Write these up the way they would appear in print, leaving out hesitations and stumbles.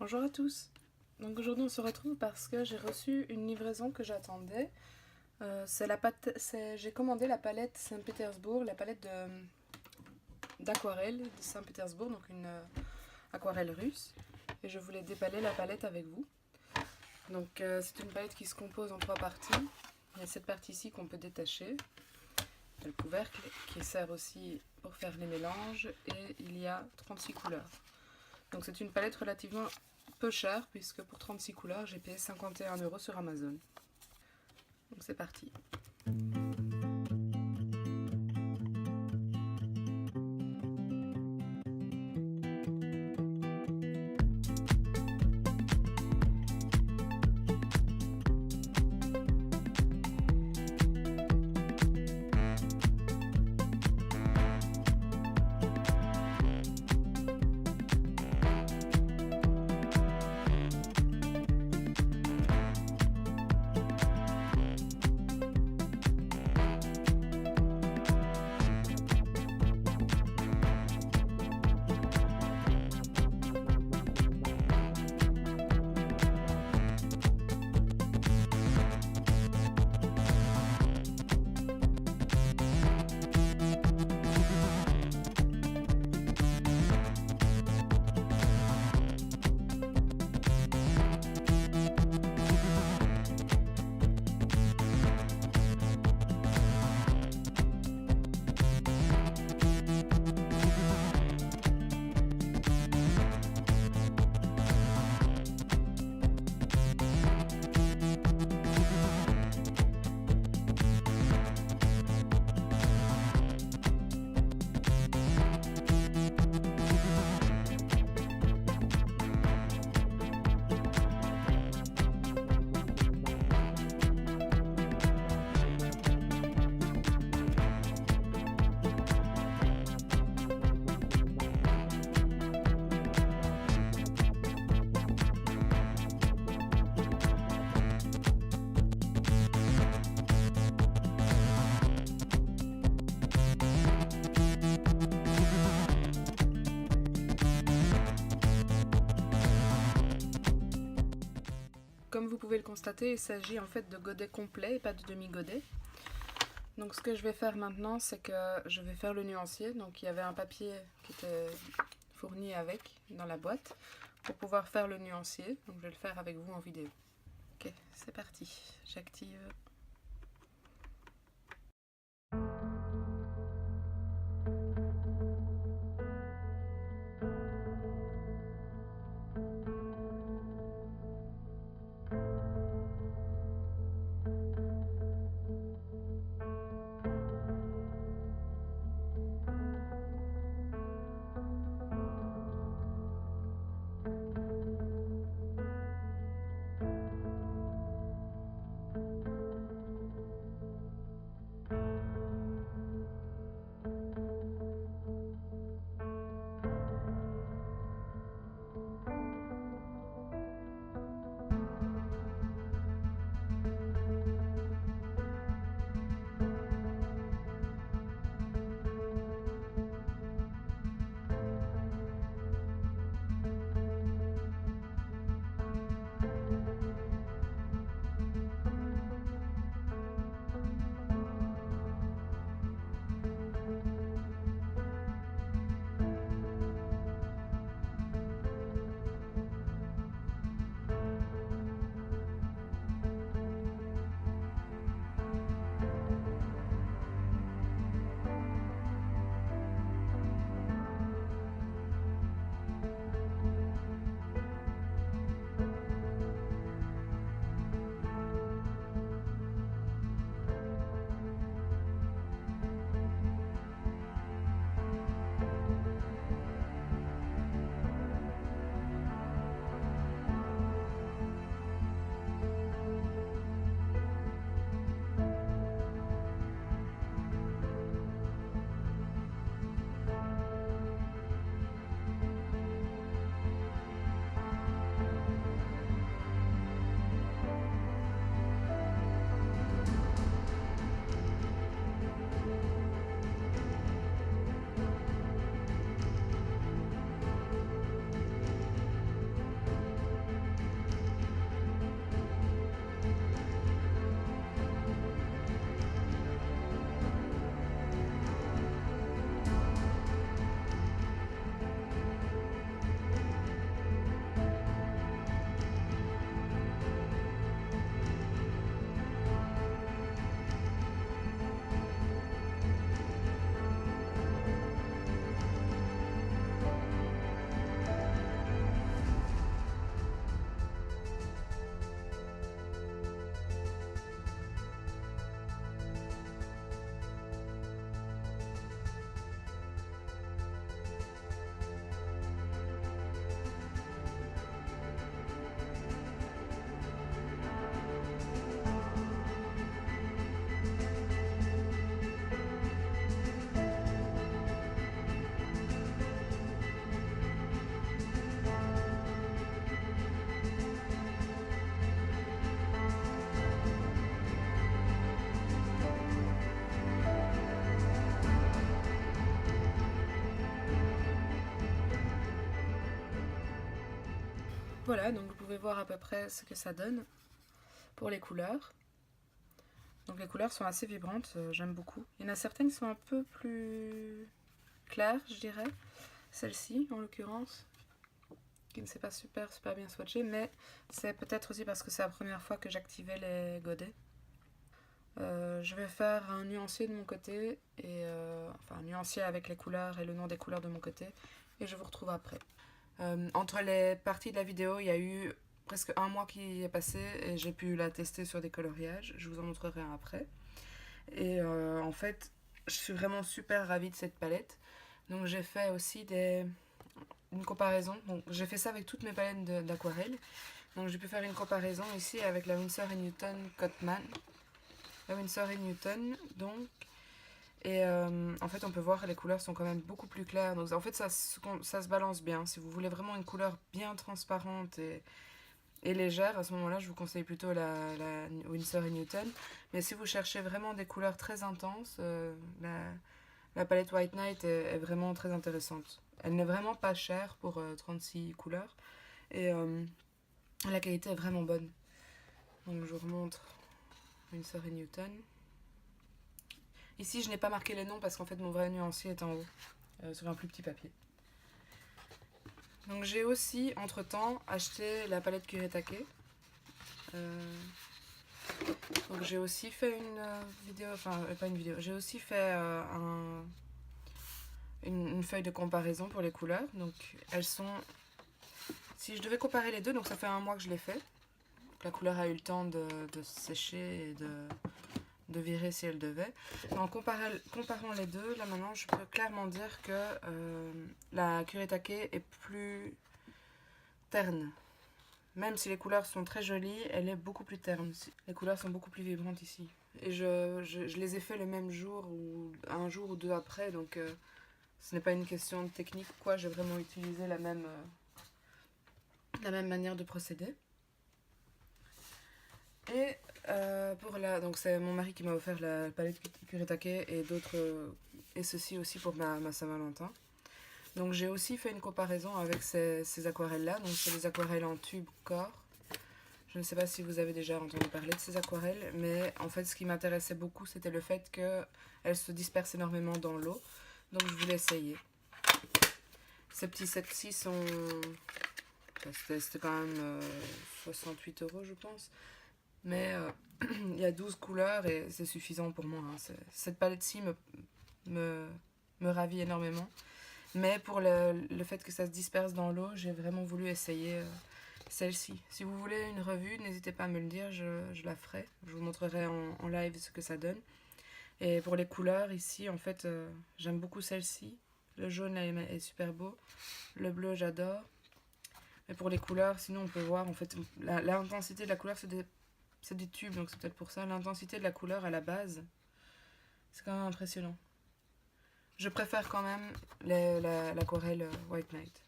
Bonjour à tous. Donc aujourd'hui on se retrouve parce que j'ai reçu une livraison que j'attendais. J'ai commandé la palette Saint-Pétersbourg, la palette d'aquarelle de Saint-Pétersbourg, donc une aquarelle russe. Et je voulais déballer la palette avec vous. Donc c'est une palette qui se compose en 3 parties. Il y a cette partie ici qu'on peut détacher. Il y a le couvercle qui sert aussi pour faire les mélanges et il y a 36 couleurs. Donc c'est une palette relativement peu chère puisque pour 36 couleurs j'ai payé 51 € sur Amazon. Donc c'est parti. Comme vous pouvez le constater, il s'agit en fait de godets complets et pas de demi-godets. Donc ce que je vais faire maintenant, c'est que je vais faire le nuancier. Donc il y avait un papier qui était fourni avec dans la boîte pour pouvoir faire le nuancier. Donc je vais le faire avec vous en vidéo. Ok, c'est parti. J'active. Voilà, donc vous pouvez voir à peu près ce que ça donne pour les couleurs. Donc les couleurs sont assez vibrantes, j'aime beaucoup. Il y en a certaines qui sont un peu plus claires, je dirais. Celle-ci, en l'occurrence, qui ne s'est pas super bien swatchée, mais c'est peut-être aussi parce que c'est la première fois que j'activais les godets. Je vais faire un nuancier de mon côté, et enfin un nuancier avec les couleurs et le nom des couleurs de mon côté, et je vous retrouve après. Entre les parties de la vidéo, il y a eu presque un mois qui est passé et j'ai pu la tester sur des coloriages. Je vous en montrerai un après. Et en fait, je suis vraiment super ravie de cette palette. Donc j'ai fait aussi une comparaison. Donc j'ai fait ça avec toutes mes palettes d'aquarelle. Donc j'ai pu faire une comparaison ici avec la Winsor & Newton Cotman. La Winsor & Newton, donc. Et en fait, on peut voir que les couleurs sont quand même beaucoup plus claires. Donc en fait, ça se balance bien. Si vous voulez vraiment une couleur bien transparente et légère, à ce moment-là, je vous conseille plutôt la Winsor & Newton. Mais si vous cherchez vraiment des couleurs très intenses, la palette White Night est vraiment très intéressante. Elle n'est vraiment pas chère pour 36 couleurs. Et la qualité est vraiment bonne. Donc je vous remontre Winsor & Newton. Ici, je n'ai pas marqué les noms parce qu'en fait, mon vrai nuancier est en haut, sur un plus petit papier. Donc j'ai aussi, entre-temps, acheté la palette Kuretake. Donc j'ai aussi fait une vidéo, enfin pas une vidéo, j'ai aussi fait une feuille de comparaison pour les couleurs. Donc elles sont, si je devais comparer les deux, donc ça fait un mois que je l'ai fait. Donc, la couleur a eu le temps de sécher et de virer si elle devait. En comparant les deux, là maintenant, je peux clairement dire que la Kuretake est plus terne. Même si les couleurs sont très jolies, elle est beaucoup plus terne. Les couleurs sont beaucoup plus vibrantes ici. Et je les ai fait le même jour, ou un jour ou deux après, donc ce n'est pas une question de technique ou quoi, j'ai vraiment utilisé la même manière de procéder. Et donc c'est mon mari qui m'a offert la palette Kuretake et d'autres, et ceci aussi pour ma Saint-Valentin. Donc j'ai aussi fait une comparaison avec ces aquarelles-là. Donc c'est des aquarelles en tube corps. Je ne sais pas si vous avez déjà entendu parler de ces aquarelles, mais en fait ce qui m'intéressait beaucoup c'était le fait qu'elles se dispersent énormément dans l'eau. Donc je voulais essayer. Ces petits sets-ci sont... C'était quand même 68 € je pense. Mais il y a 12 couleurs et c'est suffisant pour moi. Hein. Cette palette-ci me ravit énormément. Mais pour le fait que ça se disperse dans l'eau, j'ai vraiment voulu essayer celle-ci. Si vous voulez une revue, n'hésitez pas à me le dire, je la ferai. Je vous montrerai en live ce que ça donne. Et pour les couleurs, ici, en fait, j'aime beaucoup celle-ci. Le jaune est super beau. Le bleu, j'adore. Mais pour les couleurs, sinon, on peut voir, en fait, l'intensité de la couleur, c'est des tubes, donc c'est peut-être pour ça. L'intensité de la couleur à la base, c'est quand même impressionnant. Je préfère quand même l'aquarelle White Night.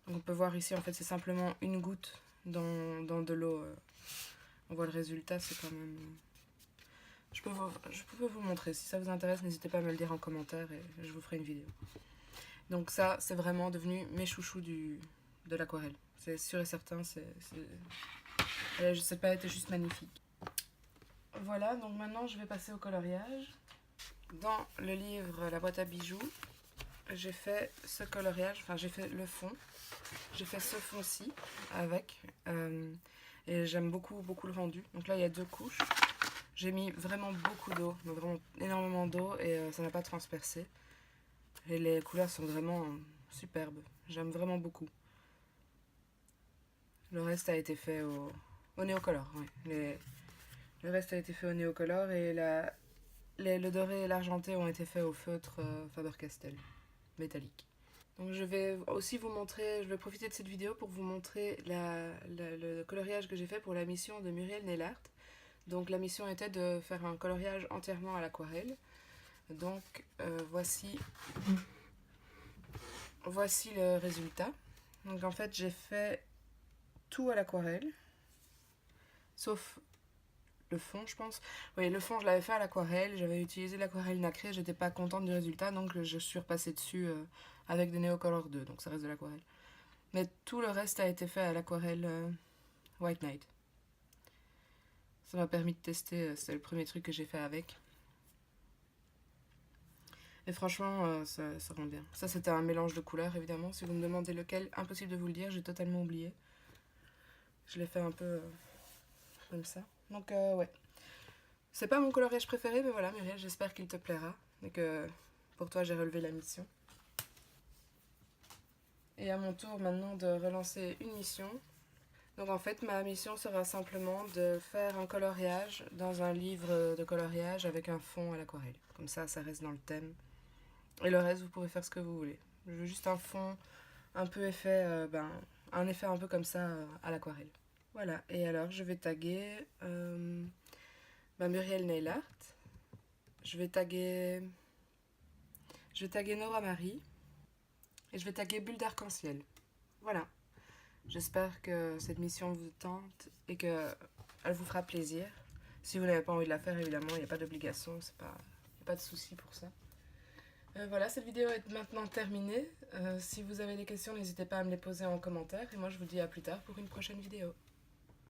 Donc on peut voir ici, en fait, c'est simplement une goutte dans de l'eau. On voit le résultat, c'est quand même... Je peux vous montrer. Si ça vous intéresse, n'hésitez pas à me le dire en commentaire et je vous ferai une vidéo. Donc ça, c'est vraiment devenu mes chouchous de l'aquarelle. C'est sûr et certain, cette palette est juste magnifique. Voilà, donc maintenant je vais passer au coloriage. Dans le livre La boîte à bijoux, j'ai fait ce coloriage, enfin j'ai fait le fond. J'ai fait ce fond-ci avec, et j'aime beaucoup le rendu. Donc là il y a 2 couches. J'ai mis vraiment beaucoup d'eau, vraiment énormément d'eau et ça n'a pas transpercé. Et les couleurs sont vraiment superbes, j'aime vraiment beaucoup. Le reste a été fait au Neocolor, oui. Le reste a été fait au Neocolor et le doré et l'argenté ont été faits au feutre Faber-Castell, métallique. Donc je vais aussi vous montrer, je vais profiter de cette vidéo pour vous montrer le coloriage que j'ai fait pour la mission de Muriel Nellaert. Donc la mission était de faire un coloriage entièrement à l'aquarelle. Donc voici le résultat. Donc en fait j'ai fait tout à l'aquarelle, sauf le fond, je pense. Oui, le fond, je l'avais fait à l'aquarelle. J'avais utilisé l'aquarelle nacrée. J'étais pas contente du résultat, donc je suis repassée dessus avec des Neocolor 2, donc ça reste de l'aquarelle. Mais tout le reste a été fait à l'aquarelle White Knight. Ça m'a permis de tester, c'est le premier truc que j'ai fait avec. Et franchement, ça rend bien. Ça, c'était un mélange de couleurs, évidemment. Si vous me demandez lequel, impossible de vous le dire, j'ai totalement oublié. Je l'ai fait un peu comme ça. Donc, ouais. C'est pas mon coloriage préféré, mais voilà, Muriel, j'espère qu'il te plaira. Et que pour toi, j'ai relevé la mission. Et à mon tour maintenant de relancer une mission. Donc en fait, ma mission sera simplement de faire un coloriage dans un livre de coloriage avec un fond à l'aquarelle. Comme ça reste dans le thème. Et le reste, vous pouvez faire ce que vous voulez. Je veux juste un fond un peu effet, un effet un peu comme ça à l'aquarelle. Voilà, et alors je vais taguer Muriel Nail Art. Je vais taguer Nora Marie. Et je vais taguer Bulle d'arc-en-ciel. Voilà. J'espère que cette mission vous tente et qu'elle vous fera plaisir. Si vous n'avez pas envie de la faire, évidemment, il n'y a pas d'obligation, il n'y a pas de souci pour ça. Voilà, cette vidéo est maintenant terminée. Si vous avez des questions, n'hésitez pas à me les poser en commentaire. Et moi, je vous dis à plus tard pour une prochaine vidéo.